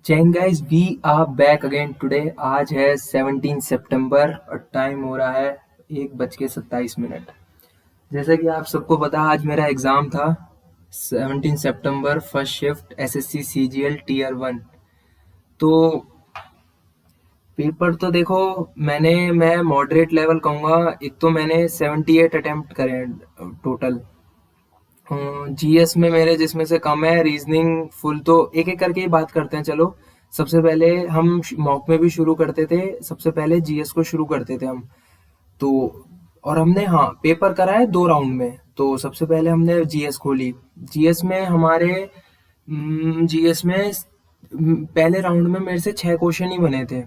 Chain guys we are back again today. आज है 17 सितंबर और टाइम हो रहा है 1:27। जैसा कि आप सबको पता है, आज मेरा एग्ज़ाम था। 17 सितंबर first shift SSC CGL tier 1। तो पेपर तो देखो, मैं मॉडरेट लेवल कहूँगा। एक तो मैंने 78 अटेम्प्ट करे हैं टोटल। जीएस में मेरे जिसमें से कम है, रीजनिंग फुल। तो एक एक करके ही बात करते हैं। चलो, सबसे पहले हम मॉक में भी शुरू करते थे। सबसे पहले जीएस को शुरू करते थे हम। तो और हमने पेपर कराए 2 राउंड में। तो सबसे पहले हमने जीएस खोली। जीएस में हमारे जीएस में पहले राउंड में मेरे से 6 क्वेश्चन ही बने थे।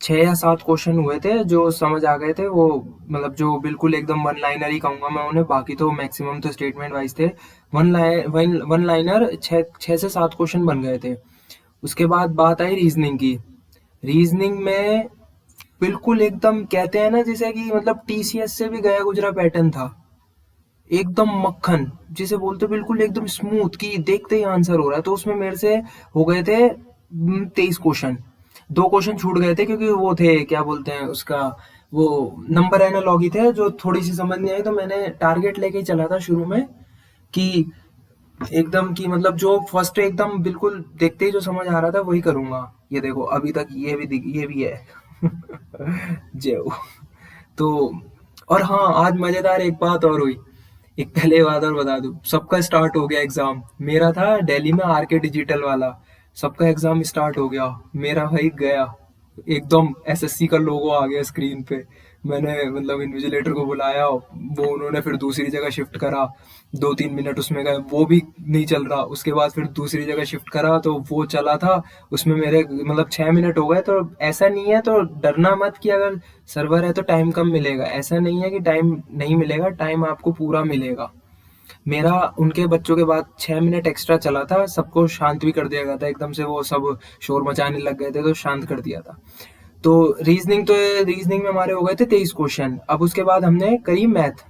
6 या 7 क्वेश्चन हुए थे जो समझ आ गए थे। वो मतलब जो बिल्कुल एकदम वन लाइनर ही कहूंगा मैं उन्हें। बाकी तो मैक्सिमम तो स्टेटमेंट वाइज थे। वन लाइनर 6 से 7 क्वेश्चन बन गए थे। उसके बाद बात आई रीजनिंग की। रीजनिंग में बिल्कुल एकदम कहते हैं ना, जैसे कि मतलब टीसीएस से भी गया गुजरा पैटर्न था। एकदम मक्खन जिसे बोलते, बिल्कुल एकदम स्मूथ की देखते ही आंसर हो रहा है। तो उसमें मेरे से हो गए थे 23 क्वेश्चन। 2 क्वेश्चन छूट गए थे क्योंकि वो थे, क्या बोलते हैं उसका, वो नंबर एनालॉगी थे जो थोड़ी सी समझ नहीं आई। तो मैंने टारगेट लेके ही चला था शुरू में कि एकदम की मतलब जो फर्स्ट एकदम बिल्कुल देखते ही जो समझ आ रहा था वही करूंगा। ये देखो अभी तक ये भी है। जय हो। तो और आज मजेदार एक बात और हुई। एक पहले बात और बता दूं, सबका स्टार्ट हो गया एग्जाम। मेरा था दिल्ली में आरके डिजिटल वाला। सबका एग्जाम स्टार्ट हो गया, मेरा भाई गया। एकदम एसएससी का लोगो आ गया स्क्रीन पे। मैंने मतलब इन्विजिलेटर को बुलाया, वो उन्होंने फिर दूसरी जगह शिफ्ट करा। 2-3 मिनट उसमें गए, वो भी नहीं चल रहा। उसके बाद फिर दूसरी जगह शिफ्ट करा तो वो चला था। उसमें मेरे मतलब 6 मिनट हो गए। तो ऐसा नहीं है, तो डरना मत कि अगर सर्वर है तो टाइम कम मिलेगा। ऐसा नहीं है कि टाइम नहीं मिलेगा, टाइम आपको पूरा मिलेगा। मेरा उनके बच्चों के बाद 6 मिनट एक्स्ट्रा चला था। सबको शांत भी कर दिया गया था एकदम से। वो सब शोर मचाने लग गए थे तो शांत कर दिया था। तो रीजनिंग में हमारे हो गए थे 23 क्वेश्चन। अब उसके बाद हमने करी मैथ।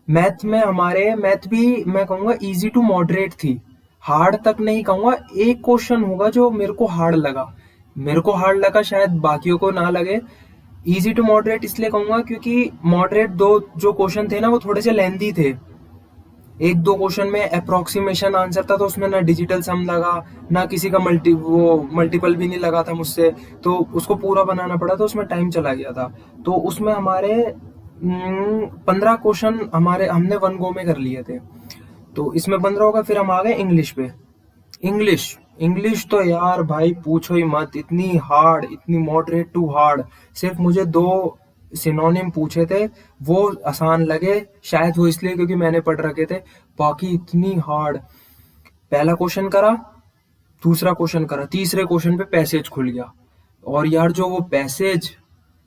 मैथ भी मैं कहूँगा इजी टू मॉडरेट थी। हार्ड तक नहीं कहूँगा। एक क्वेश्चन होगा जो मेरे को हार्ड लगा। मेरे को हार्ड लगा, शायद बाकियों को ना लगे। इजी टू मॉडरेट इसलिए कहूंगा क्योंकि मॉडरेट दो जो क्वेश्चन थे ना वो थोड़े से लेंथी थे। 1-2 क्वेश्चन में अप्रोक्सीमेशन आंसर था, तो उसमें ना डिजिटल सम लगा, ना किसी का मल्टीपल भी नहीं लगा था मुझसे। तो उसको पूरा बनाना पड़ा, तो उसमें टाइम चला गया था। तो उसमें हमारे 15 क्वेश्चन हमारे हमने वन गो में कर लिए थे। तो इसमें 15 होगा। फिर हम आ गए इंग्लिश पे। इंग्लिश इंग्लिश तो यार भाई पूछो ही मत। इतनी हार्ड, इतनी मॉडरेट टू हार्ड। सिर्फ मुझे 2 सिनोनिम पूछे थे, वो आसान लगे। शायद वो इसलिए क्योंकि मैंने पढ़ रखे थे। बाकी इतनी हार्ड। पहला क्वेश्चन करा, दूसरा क्वेश्चन करा, तीसरे क्वेश्चन पे पैसेज खुल गया। और यार जो वो पैसेज,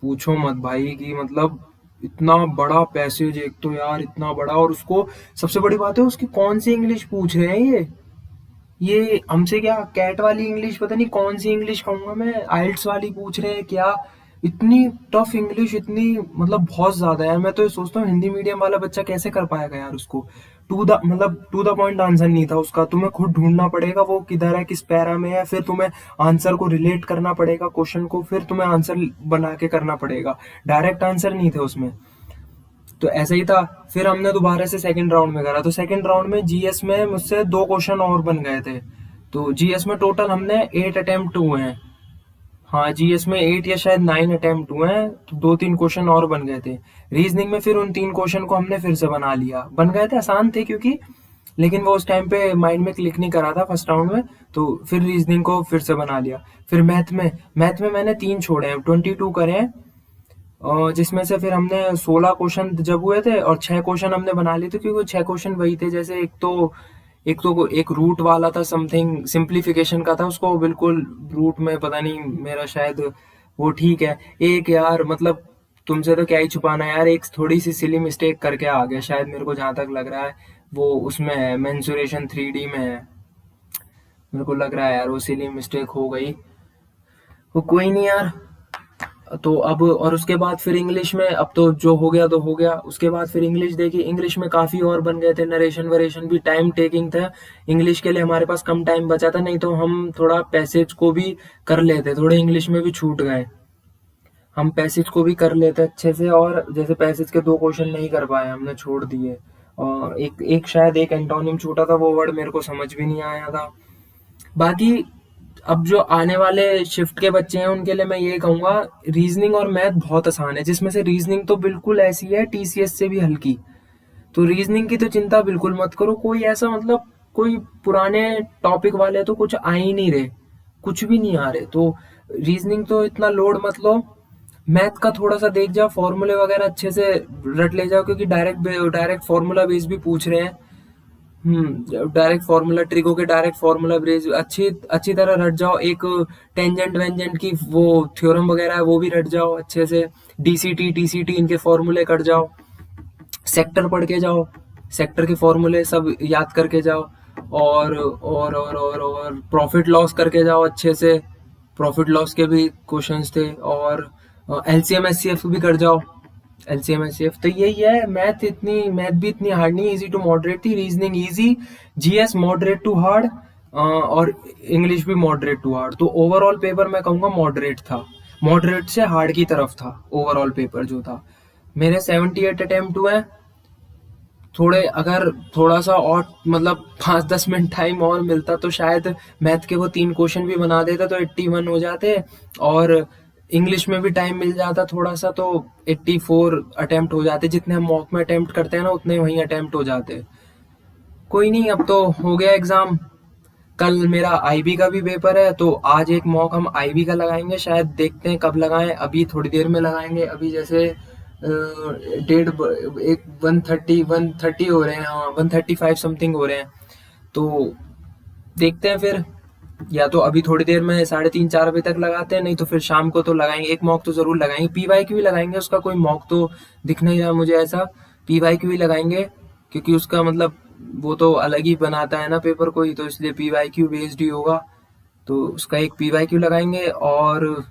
पूछो मत भाई कि मतलब इतना बड़ा पैसेज। एक तो यार इतना बड़ा, और उसको सबसे बड़ी बात है उसकी कौन सी इंग्लिश पूछ रहे हैं ये हमसे क्या कैट वाली इंग्लिश, पता नहीं कौन सी इंग्लिश कहूंगा मैं, आइल्ट्स वाली पूछ रहे हैं क्या। इतनी टफ इंग्लिश, इतनी मतलब बहुत ज्यादा यार। मैं तो ये सोचता हूँ हिंदी मीडियम वाला बच्चा कैसे कर पाएगा यार उसको। टू द पॉइंट आंसर नहीं था उसका। तुम्हें खुद ढूंढना पड़ेगा वो किधर है, किस पैरा में है। फिर तुम्हें आंसर को रिलेट करना पड़ेगा क्वेश्चन को, फिर तुम्हें आंसर बना के करना पड़ेगा। डायरेक्ट आंसर नहीं थे उसमें। तो ऐसा ही था। फिर हमने दोबारा से सेकंड राउंड में करा। तो सेकंड राउंड में जीएस में मुझसे 2 क्वेश्चन और बन गए थे। तो जीएस में टोटल हमने 8 अटेम्प्ट हुए हैं। हाँ, जीएस में 8 या शायद 9 अटेम्प्ट हुए हैं। तो 2-3 क्वेश्चन और बन गए थे। रीजनिंग में फिर उन 3 क्वेश्चन को हमने फिर से बना लिया। बन गए थे, आसान थे क्योंकि, लेकिन वो उस टाइम पे माइंड में क्लिक नहीं करा था फर्स्ट राउंड में। तो फिर रीजनिंग को फिर से बना लिया। फिर मैथ में मैंने 3 छोड़े हैं, 22 करे हैं। जिसमें से फिर हमने 16 क्वेश्चन जब हुए थे और 6 क्वेश्चन हमने बना लिए थे, क्योंकि 6 क्वेश्चन वही थे। जैसे एक रूट वाला था, समथिंग सिंप्लीफिकेशन का था। उसको बिल्कुल रूट में पता नहीं मेरा शायद वो ठीक है। एक यार मतलब तुमसे तो क्या ही छुपाना यार, एक थोड़ी सी सिली मिस्टेक करके आ गया शायद, मेरे को जहां तक लग रहा है। वो उसमें है, मेंसुरेशन 3D में है। मेरे को लग रहा है यार वो सिली मिस्टेक हो गई। वो कोई नहीं यार। तो अब और उसके बाद फिर इंग्लिश में, अब तो जो हो गया तो हो गया, उसके बाद फिर इंग्लिश देखी। इंग्लिश में काफ़ी और बन गए थे, नरेशन वरेशन भी टाइम टेकिंग था। इंग्लिश के लिए हमारे पास कम टाइम बचा था, नहीं तो हम थोड़ा पैसेज को भी कर लेते, थोड़े इंग्लिश में भी छूट गए। हम पैसेज को भी कर लेते अच्छे से, और जैसे पैसेज के 2 क्वेश्चन नहीं कर पाए, हमने छोड़ दिए। और एक एक शायद एक एंटोनिम छूटा था, वो वर्ड मेरे को समझ भी नहीं आया था। बाकी अब जो आने वाले शिफ्ट के बच्चे हैं उनके लिए मैं ये कहूँगा, रीजनिंग और मैथ बहुत आसान है, जिसमें से रीजनिंग तो बिल्कुल ऐसी है टीसीएस से भी हल्की। तो रीजनिंग की तो चिंता बिल्कुल मत करो, कोई ऐसा मतलब कोई पुराने टॉपिक वाले तो कुछ आ ही नहीं रहे, कुछ भी नहीं आ रहे, तो रीजनिंग तो इतना लोड मत लो। मैथ का थोड़ा सा देख जाओ, फॉर्मूले वगैरह अच्छे से रट ले जाओ, क्योंकि डायरेक्ट डायरेक्ट फॉर्मूला बेस भी पूछ रहे हैं। डायरेक्ट फॉर्मूला, ट्रिको के डायरेक्ट फॉर्मूला बेस अच्छी अच्छी तरह रट जाओ। एक टेंजेंट वेंजेंट की वो थ्योरम वगैरह है वो भी रट जाओ अच्छे से। डीसीटी टीसीटी इनके फॉर्मूले कर जाओ। सेक्टर पढ़ के जाओ, सेक्टर के फॉर्मूले सब याद करके जाओ। और प्रॉफिट लॉस करके जाओ अच्छे से, प्रॉफिट लॉस के भी क्वेश्चंस थे। और एलसीएम एचसीएफ भी कर जाओ, एलसीएम एचसीएफ। तो यही है, मैथ भी इतनी हार्ड नहीं, इजी टू मॉडरेट थी। Reasoning easy, GS moderate to hard, और इंग्लिश भी मॉडरेट टू हार्ड। तो ओवरऑल पेपर मैं कहूँगा मॉडरेट था, मॉडरेट से हार्ड की तरफ था ओवरऑल पेपर जो था। मेरे 78 अटेम्प्ट हुए। थोड़े अगर थोड़ा सा और मतलब 5-10 मिनट टाइम और मिलता तो शायद मैथ के वो 3 क्वेश्चन भी बना देता तो 81 हो जाते, और इंग्लिश में भी टाइम मिल जाता थोड़ा सा तो 84 अटेम्प्ट हो जाते। जितने हम मॉक में अटेम्प्ट करते हैं ना उतने वहीं अटेम्प्ट हो जाते। कोई नहीं, अब तो हो गया एग्जाम। कल मेरा आईबी का भी पेपर है, तो आज एक मॉक हम आईबी का लगाएंगे, शायद देखते हैं कब लगाएं, अभी थोड़ी देर में लगाएंगे। अभी जैसे डेढ़ एक 130 हो रहे हैं, हाँ 135 समथिंग हो रहे हैं। तो देखते हैं फिर, या तो अभी थोड़ी देर में 3:30-4 बजे तक लगाते हैं, नहीं तो फिर शाम को तो लगाएंगे, एक मॉक तो जरूर लगाएंगे। पीवाई क्यू भी लगाएंगे, उसका कोई मॉक तो दिख नहीं रहा मुझे ऐसा। पीवाई क्यू भी लगाएंगे, क्योंकि उसका मतलब वो तो अलग ही बनाता है ना पेपर कोई, तो इसलिए पीवाई क्यू बेस्ड ही होगा। तो उसका एक पीवाई क्यू लगाएंगे। और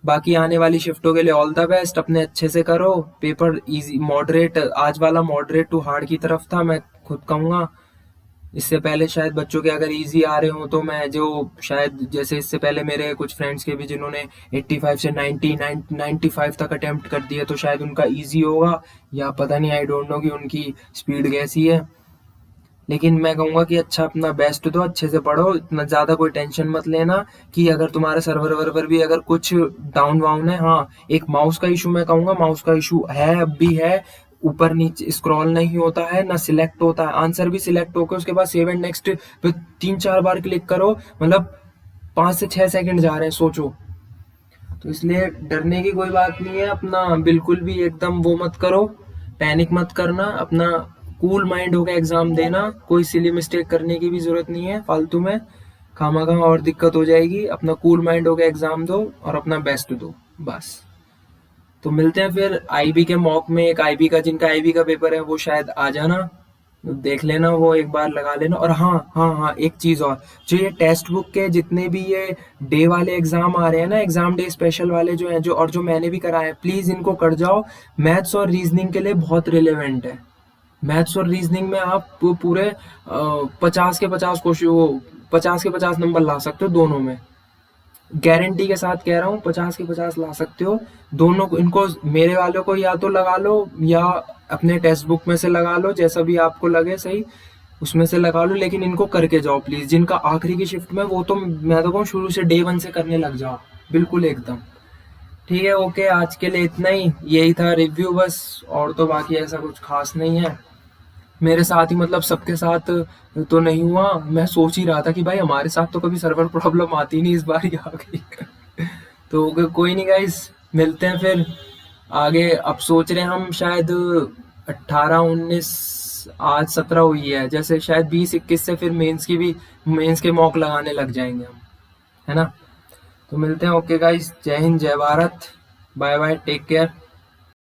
बाकी आने वाली शिफ्टों के लिए ऑल द बेस्ट, अपने अच्छे से करो पेपर। इजी मॉडरेट, आज वाला मॉडरेट टू हार्ड की तरफ था, मैं खुद कहूँगा। इससे पहले शायद बच्चों के अगर इजी आ रहे हो तो मैं जो शायद जैसे इससे पहले मेरे कुछ फ्रेंड्स के भी जिन्होंने 85 से 95 तक अटेम्प्ट कर दिए, तो शायद उनका इजी होगा, या पता नहीं, आई डोंट नो कि उनकी स्पीड कैसी है। लेकिन मैं कहूँगा कि अच्छा अपना बेस्ट दो, अच्छे से पढ़ो, इतना ज़्यादा कोई टेंशन मत लेना कि अगर तुम्हारा सर्वर वर्वर भी अगर कुछ डाउन वाउन है। हाँ, एक माउस का इशू मैं कहूँगा, माउस का इशू है, अब भी है। ऊपर नीचे स्क्रॉल नहीं होता है, ना सिलेक्ट होता है, आंसर भी सिलेक्ट होकर उसके बाद सेव एंड नेक्स्ट पे 3-4 बार क्लिक करो, मतलब 5 से 6 सेकंड जा रहे हैं, सोचो। तो इसलिए डरने की कोई बात नहीं है, अपना बिल्कुल भी एकदम वो मत करो, पैनिक मत करना, अपना कूल माइंड होकर एग्जाम देना। कोई सिली मिस्टेक करने की भी जरूरत नहीं है फालतू में, खामा और दिक्कत हो जाएगी। अपना कूल माइंड होकर एग्जाम दो और अपना बेस्ट दो, बस। तो मिलते हैं फिर आईबी के मॉक में। एक आईबी का, जिनका आईबी का पेपर है वो शायद आ जाना, देख लेना, वो एक बार लगा लेना। और हाँ हाँ हाँ, एक चीज और, जो ये टेक्स्ट बुक के जितने भी ये डे वाले एग्जाम आ रहे हैं ना, एग्जाम डे स्पेशल वाले जो हैं, जो और जो मैंने भी कराए हैं, प्लीज इनको कर जाओ। मैथ्स और रीजनिंग के लिए बहुत रिलेवेंट है। मैथ्स और रीजनिंग में आप पूरे 50 के 50 क्वेश्चन, 50 के 50 नंबर ला सकते हो दोनों में, गारंटी के साथ कह रहा हूँ, 50 के 50 ला सकते हो दोनों को। इनको मेरे वालों को या तो लगा लो, या अपने टेक्स्ट बुक में से लगा लो, जैसा भी आपको लगे सही उसमें से लगा लो, लेकिन इनको करके जाओ प्लीज। जिनका आखिरी की शिफ्ट में, वो तो मैं तो कहूँ शुरू से डे 1 से करने लग जाओ, बिल्कुल एकदम। ठीक है, ओके, आज के लिए इतना ही, यही था रिव्यू बस, और तो बाकी ऐसा कुछ खास नहीं है। मेरे साथ ही मतलब सबके साथ तो नहीं हुआ, मैं सोच ही रहा था कि भाई हमारे साथ तो कभी सर्वर प्रॉब्लम आती नहीं, इस बार ही आ गई। तो कोई नहीं गाइस, मिलते हैं फिर आगे। अब सोच रहे हैं हम शायद 18-19, आज 17 हुई है, जैसे शायद 20-21 से फिर मेंस की भी, मेंस के मॉक लगाने लग जाएंगे हम, है ना। तो मिलते हैं, ओके गाइस, जय हिंद जय Bharat, bye bye, take care.